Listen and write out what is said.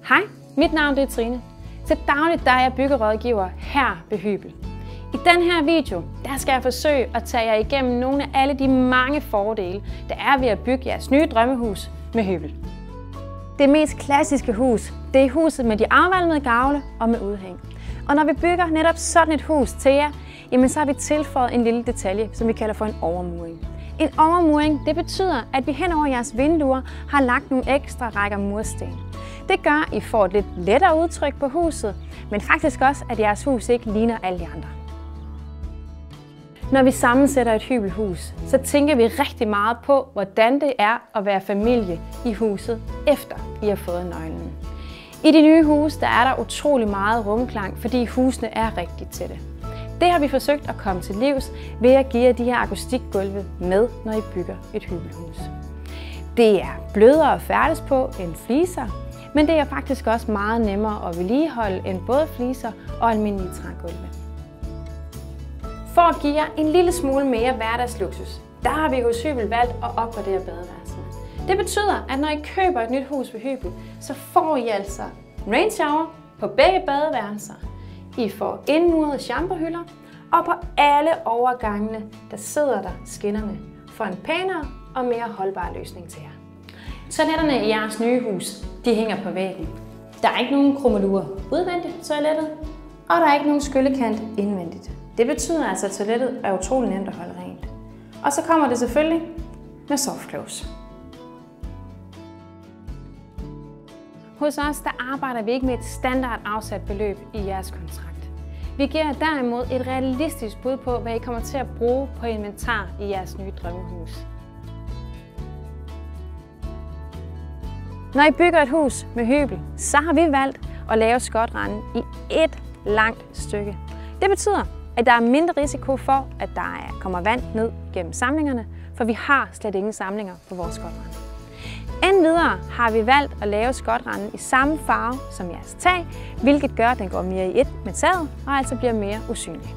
Hej, mit navn er Trine. Til dagligt er jeg byggerådgiver her ved Hybel. I den her video der skal jeg forsøge at tage jer igennem nogle af alle de mange fordele, der er ved at bygge jeres nye drømmehus med Hybel. Det mest klassiske hus, det er huset med de afvalmede gavle og med udhæng. Og når vi bygger netop sådan et hus til jer, jamen så har vi tilføjet en lille detalje, som vi kalder for en overmuring. En overmuring, det betyder, at vi hen over jeres vinduer har lagt nogle ekstra rækker mursten. Det gør, at I får et lidt lettere udtryk på huset, men faktisk også, at jeres hus ikke ligner alle de andre. Når vi sammensætter et hybelhus, så tænker vi rigtig meget på, hvordan det er at være familie i huset, efter I har fået nøglen. I de nye huse der er der utrolig meget rumklang, fordi husene er rigtig tætte. Det har vi forsøgt at komme til livs ved at give jer de her akustikgulve med, når I bygger et hybelhus. Det er blødere at færdes på end fliser, men det er faktisk også meget nemmere at vedligeholde end både fliser og almindelige trægulve. For at give jer en lille smule mere hverdagsluksus, der har vi hos Hybel valgt at opgradere badeværelserne. Det betyder, at når I køber et nyt hus ved Hybel, så får I altså rain shower på begge badeværelser. I får indmurede shampoohylder, og på alle overgangene, der sidder der skinnerne for en pænere og mere holdbar løsning til jer. Toiletterne i jeres nye hus, de hænger på væggen. Der er ikke nogen krummelurer udvendigt i toilettet, og der er ikke nogen skyllekant indvendigt. Det betyder altså, at toilettet er utrolig nemt at holde rent. Og så kommer det selvfølgelig med soft close. Hos os der arbejder vi ikke med et standard afsat beløb i jeres kontrakt. Vi giver jer derimod et realistisk bud på, hvad I kommer til at bruge på inventar i jeres nye drømmehus. Når I bygger et hus med Hybel, så har vi valgt at lave skotrenden i et langt stykke. Det betyder, at der er mindre risiko for, at der kommer vand ned gennem samlingerne, for vi har slet ingen samlinger på vores skotrende. Endvidere har vi valgt at lave skotrenden i samme farve som jeres tag, hvilket gør, at den går mere i et med taget og altså bliver mere usynlig.